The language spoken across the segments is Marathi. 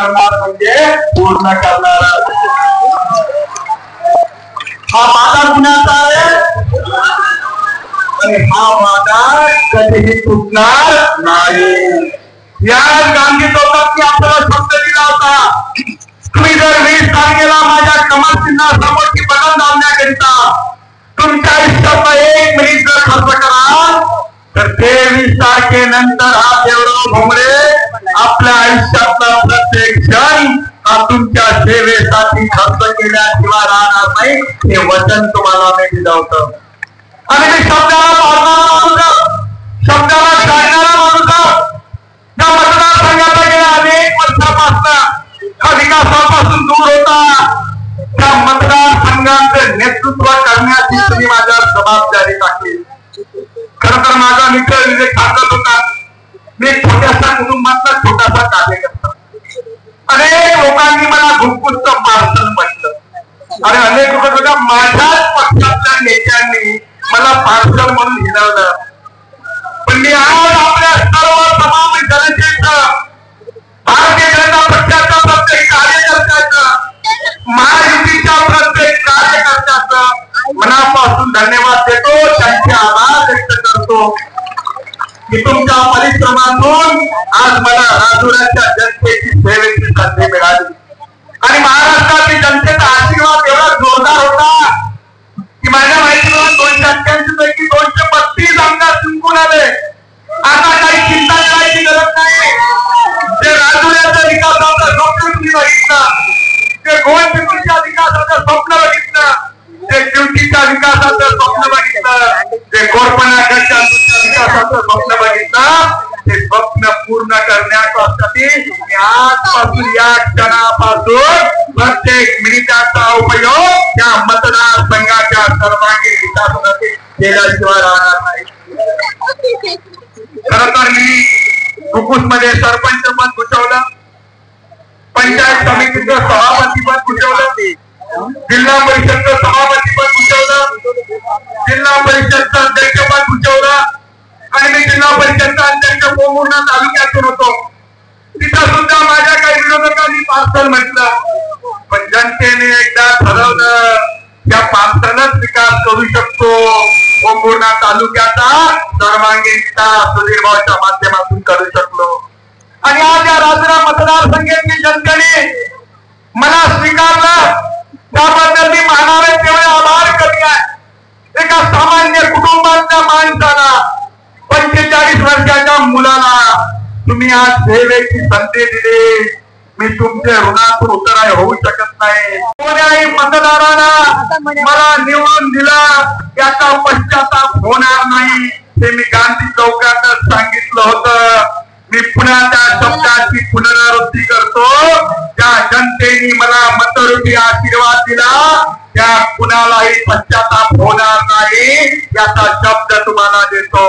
करणार म्हणजे पूर्ण करणार. हा वादा कुणाचा आहे आणि हा वादा कधीही तुटणार नाही. या गांधी चौकात आपल्याला शब्द दिला होता, तुम्ही जर 20 तारखेला माझ्या कमल चिन्हासमोरची बटन दाबण्याकरिता तुमच्या आयुष्याचा 1 मिनिट जर खर्च कराल तर 23 तारखेनंतर हा देवराव भोमरे आपल्या आयुष्यातला प्रत्येक क्षण हा तुमच्या सेवेसाठी खर्च केल्याशिवाय राहणार नाही, हे वचन तुम्हाला मी दिलं होतं. आणि मी शब्दाला पाळणारा माणूस, शब्दाला टाळणारा माणूस, त्या मतदारसंघाचा गेल्या अनेक वर्षापासून हा विकासापासून दूर होता. त्या मतदारसंघाचं नेतृत्व करण्याची तुम्ही माझ्यावर जबाबदारी टाकली. खरं तर माझा मित्र विजय सांगत होता, मी छोट्याशा कुटुंबातला छोटासा कार्यकर्ता. अनेक लोकांनी मला घुसपुस्त पार्सल म्हटलं आणि अनेक लोक बघा माझ्याच पक्षातल्या नेत्यांनी मला पार्सल म्हणून हिरवलं. पण मी आज आपल्या सर्व तमाम जनतेचं, भारतीय जनता पक्षाच्या प्रत्येक कार्यकर्त्याचं, महायुतीच्या प्रत्येक कार्यकर्त्याचं मनापासून धन्यवाद देतो, त्यांचे आभार व्यक्त करतो की तुमच्या परिश्रमातून आज मला राजुऱ्याच्या जनतेची सेवेची संधी मिळाली. आणि महाराष्ट्रातील जनतेचा आशीर्वाद एवढा जोरदार होता की माझ्या माहितीला 288 पैकी 232 आमदार जिंकून आले. आता काही चिंता करायची गरज नाही. जे राजुऱ्याच्या विकासाचं स्वप्न तुम्ही बघितलं, जे गोविंदपूरच्या विकासाचं स्वप्न बघितलं, जे शिवटीच्या विकासाचं स्वप्न बघितलं, जे गोरपणाच्या विकासाचं स्वप्न बघितलं, ते स्वप्न पूर्ण करण्यासाठी आजपासून या क्षणापासून प्रत्येक मिनिटाचा उपयोग त्या मतदारसंघाच्या सर्वांगीण विकासासाठी केल्याशिवाय राहणार नाही. खरं तर मी रुकुस मध्ये सरपंच पद भूषवलं, पंचायत समितीचं सभापती पद भूषवलं, जिल्हा परिषदचं सभापती पद भूषवलं, जिल्हा परिषदचं अध्यक्षपद भूषवलं आणि मी जिल्हा परिषदचा अध्यक्ष पोमुर्णा तालुक्यातून होतो. तिथं सुद्धा माझ्या काही विरोधकांनी पार्सल म्हटलं, पण जनतेने एकदा ठरवलं या पार्सलच विकास करू शकतो. पोमुर्णा तालुक्याचा सर्वांगीण विकास सुधीर भाऊच्या माध्यमातून करू शकलो. आणि आज या राजुरा मतदारसंघातील जनतेने मला स्वीकारलं, त्याबद्दल मी मानणारे तेवढे आभार कमी आहे. एका सामान्य कुटुंबातल्या माणसाला, 45 वर्षाच्या मुलाला तुम्ही आज सेवेची संधी दिली. मी तुमच्या ऋणातून उतराय होऊ शकत नाही. कोण्याही मतदाराला मला निवडून दिलं याचा पश्चाताप होणार नाही, हे मी गांधी चौकातच सांगितलं होतं. मी पुन्हा त्या शब्दाची पुनरावृत्ती करतो, त्या जनतेने मला मतरूपी आशीर्वाद दिला, त्या कुणालाही पश्चाताप होणार नाही याचा शब्द तुम्हाला देतो.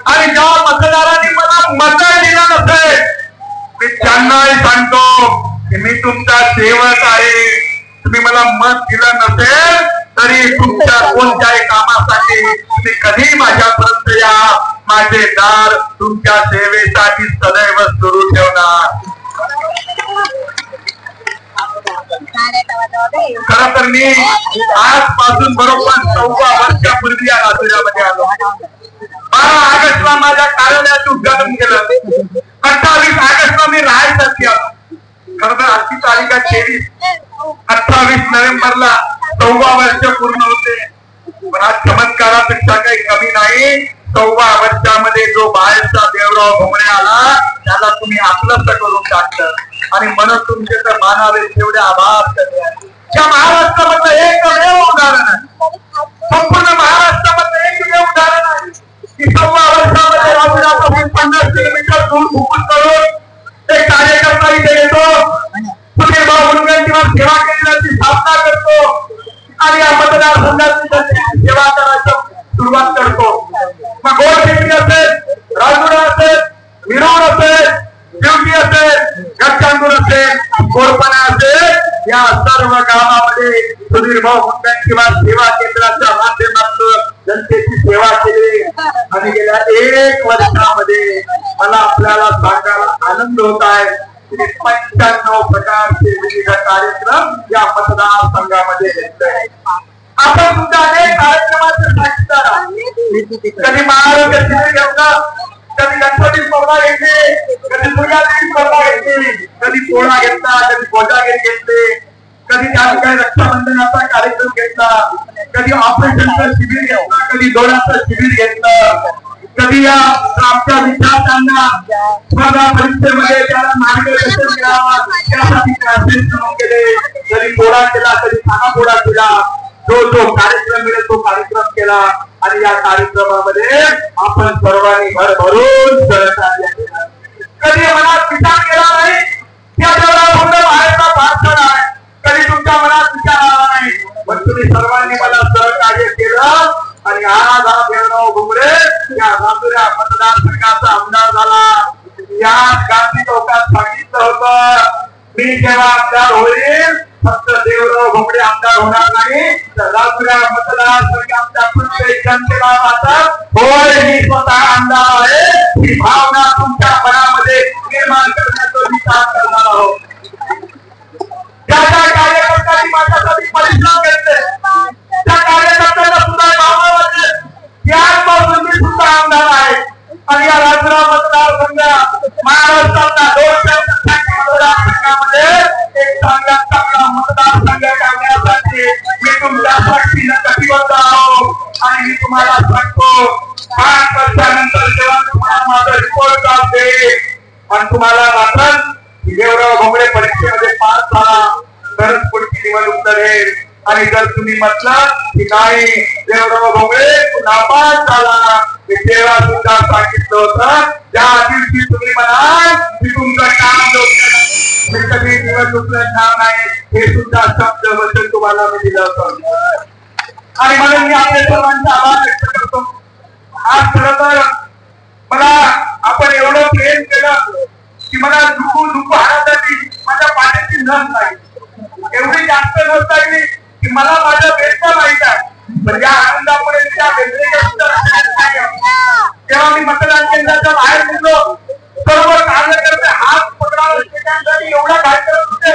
आणि ज्या मतदारांनी मला मत दिलं नसेल, मी त्यांनाही सांगतो की मी तुमचा सेवक आहे. तुम्ही मला मत दिलं नसेल तरी तुमच्या कोणत्याही कामासाठी तुम्ही कधी माझ्यापर्यंत या, माझे दार तुमच्या सेवेसाठी सदैव सुरू ठेवणार. खरं तर मी आजपासून बरोबर 14 वर्षापूर्वी या राजुऱ्यामध्ये आलो. 12 ऑगस्टला माझ्या कार्यालयाचं उद्घाटन केलं. 28 ऑगस्टला मी राहायसाठी आलो. खरं तर आजची तारीख आहे 23. 28 नोव्हेंबरला 14 वर्ष पूर्ण होते. पण आज चमत्कारापेक्षा काही कमी नाही. 14 वर्षामध्ये जो बाहेरचा देवराव भोमरे आला त्याला तुम्ही आपलंच करून टाकलं आणि म्हणून तुमचे तर मानावे तेवढे आभार केले. या महाराष्ट्रामधलं एकमेव उदाहरण आहे, संपूर्ण महाराष्ट्रामधलं एकमेव उदाहरण आहे की 14 वर्षामध्ये राजुऱ्यापासून 50 किलोमीटर दूर हुकूम करून एक कार्यकर्ता इथे येतो, सुधीर भाऊ मुनगंटीवर सेवा केंद्राची स्थापना करतो आणि या मतदारसंघाची सेवा करायची सुरुवात करतो. मग गोरपिंपरी असेल, राजुरा असेल, विरोड असेल, शिवटी असेल, गडचांदूर असेल, कोरपणा असेल, या सर्व गावामध्ये सुधीर भाऊ मुंडेंच्या सेवा केंद्राच्या माध्यमातून जनतेची सेवा केली आणि गेल्या 1 वर्षामध्ये मला आपल्याला सांगायला आनंद होत आहे की 95 प्रकारचे विविध कार्यक्रम या मतदारसंघामध्ये घेतले. आपण सुद्धा अनेक कार्यक्रमाचे साक्षीदार आहात. कधी महाराष्ट्र शिबिर घेतलं, कधी गणपती स्पर्धा घेतली, कधी दुर्गादेवी स्पर्धा घेतली, कधी पोळा घेतला, कधी कोजागिरी घेतले, कधी त्या ठिकाणी रक्षाबंधनाचा कार्यक्रम घेतला, कधी ऑपरेशनचं शिबिर घेतलं, कधी दोड्याचं शिबिर घेतलं, कधी या आमच्या विद्यार्थ्यांना स्पर्धा परीक्षेमध्ये त्याला मार्गदर्शन मिळावं त्यासाठी क्लासेस सुरू केले, कधी पोळा केला, कधी खानापोळा केला, जो कार्यक्रम मिळेल तो कार्यक्रम केला आणि या कार्यक्रमामध्ये आपण सर्वांनी भरभरून सहकार्य केलं. कधी मनात विचार केला नाही त्या बाहेरचा प्रार्थना आहे, कधी तुमच्या मनात विचार आला नाही, पण तुम्ही सर्वांनी मला सहकार्य केलं आणि आज हा देवराव भोंगळे या राजुरा मतदारसंघाचा आमदार झाला. या गांधी चौकात सांगितलं होतं मी जेव्हा आमदार होईल फक्त देवराव भोंगळे आमदार होणार नाही तर राजुरा मतदारसंघाच्या प्रत्येक जनतेला वाटत होय मी स्वतः आमदार आहे ही भावना तुमच्या मनामध्ये निर्माण करण्याचा विचार करणार आहोत. ज्या कार्यकर्त्यांनी माझ्यासाठी परिश्रम घेतले त्या कार्यकर्त्यांना सुद्धा भावना वाटते याचपासून मी सुद्धा आमदार आहे आणि या राजुरा मतदारसंघ महाराष्ट्रातल्या 200 मतदारसंघामध्ये एक चांगला मतदारसंघ करण्यासाठी मी तुमच्या साक्षीने कटिबद्ध आहो आणि मी तुम्हाला सांगतो 5 वर्षानंतर जेव्हा तुम्हाला माझा रिपोर्ट चालते आणि तुम्हाला वाटत देवराव भोंगळे परीक्षेमध्ये पास झाला तरच पुढची निवडणूक लढेल आणि जर तुम्ही म्हटलं की नाही देवराव भोंगळे नापास झाला तेव्हा सुद्धा सांगितलं होतं ज्या दिवशी तुम्ही म्हणाल की तुमचं काम मी कधी निवडणूक लढणार नाही हे सुद्धा शब्द वचन तुम्हाला मी दिलं होतं आणि म्हणून मी आपल्या सर्वांचा आभार व्यक्त करतो. आज खरं तर मला आपण एवढं प्रेम केलं की मला दुखू हाणासाठी माझ्या पाण्याची नस नाही, एवढी जास्त नस लागली की मला माझ्या वेदना माहित आहे पण या आनंदामुळे त्या तेव्हा मी मतदान केंद्राच्या बाहेर निघलो सर्व कार्यकर्ते हात पकडासाठी एवढा काय करत होते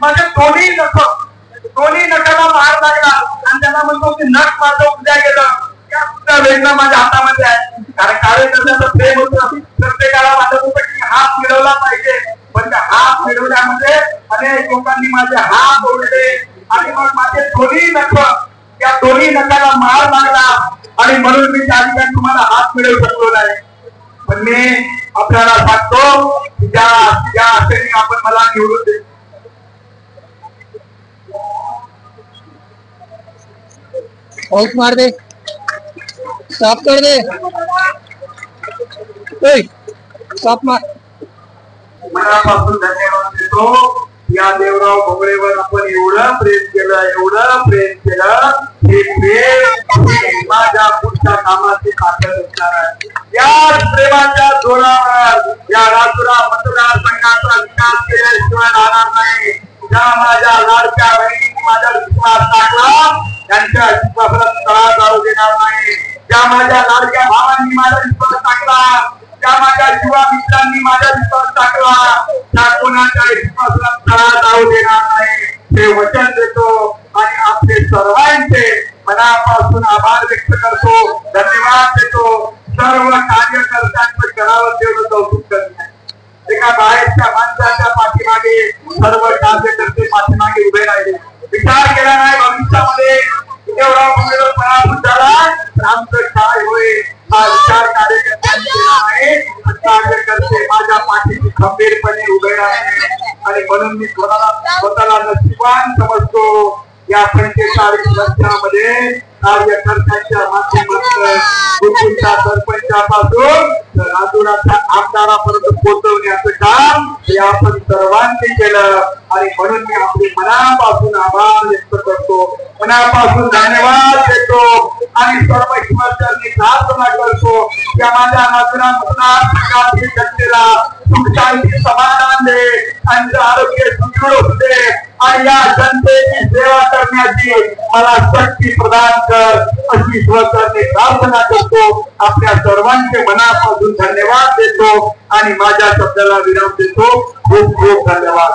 माझे दोन्ही नखाला मार लागला आणि त्यांना म्हणतो की नख माझं उद्या गेलं या सुद्धा वेदना माझ्या हातामध्ये आहे. कारण कार्यकर्त्याचं प्रेम होतं प्रत्येकाला वाटत होतं की हात मिळवला पाहिजे पण त्या हात मिळवण्यामध्ये अनेक लोकांनी माझे हात ओढले आणि मग माझे दोन्ही नखाला मार लागला आणि म्हणून मी त्या ठिकाणी तुम्हाला हात मिळवू शकलो नाही. पण मी आपल्याला सांगतो की ज्या आशेने आपण मला निवडून दे मार दे साफ कर दे साफ मार. मनापासून धन्यवाद देतो. या देवराव भोंगळेवर आपण एवढं प्रेम केलं हे प्रेम माझ्या पुढच्या कामाची खातर असणार आहे. या प्रेमाच्या जोरावर या राजुरा मतदारसंघाचा विकास केल्याशिवाय राहणार नाही. ज्या माझ्या लाडक्या बहिणींनी माझ्या विश्वास टाकला त्यांच्या विश्वासाला तडा जाऊ देणार नाही. ज्या माझ्या लाडक्या भावांनी माझा विश्वास टाकला त्या माझ्या युवा मित्रांनी माझा विश्वास टाकला त्या कोणाच्या विश्वासाला तडा जाऊ देणार नाही हे वचन देतो आणि आपले सर्वांचे मनापासून आभार व्यक्त करतो, धन्यवाद देतो. सर्व कार्यकर्त्यांचं करावं तेवढं कौतुक करत एका बाहेरच्या माणसाच्या पाठीमागे सर्व कार्यकर्ते पाठीमागे उभे राहिले. विचार केला नाही भविष्यामध्ये देवराव भोंगळेवर पराभूत झाला तर आमचं काय होईल हा विचार कार्यकर्त्यांनी केला आहे. कार्यकर्ते माझ्या पाठीशी खंबीरपणे उभे राहिले आणि म्हणून मी स्वतःला नशिबान समजतो. या 45 वर्षामध्ये कार्यकर्त्यांच्या माध्यमातून सरपंचापासून राजुराच्या आमदारापर्यंत पोहोचवण्याचं काम हे आपण सर्वांनी केलं आणि म्हणून मी आपले मनापासून आभार व्यक्त करतो, मनापासून धन्यवाद देतो आणि सर्व हिमचंदी प्रार्थना करतो या माझ्या राजुरा मतदारसंघातील जनतेला सुख शांती समाधान दे. त्यांचं आरोग्य सुदृढ होते आणि या जनतेची सेवा करण्याची मला शक्ती प्रदान कर अशी ईश्वरचरणी प्रार्थना करतो. आपल्या सर्वांचे मनापासून धन्यवाद देतो आणि माझ्या शब्दाला विराम देतो. खूप खूप धन्यवाद.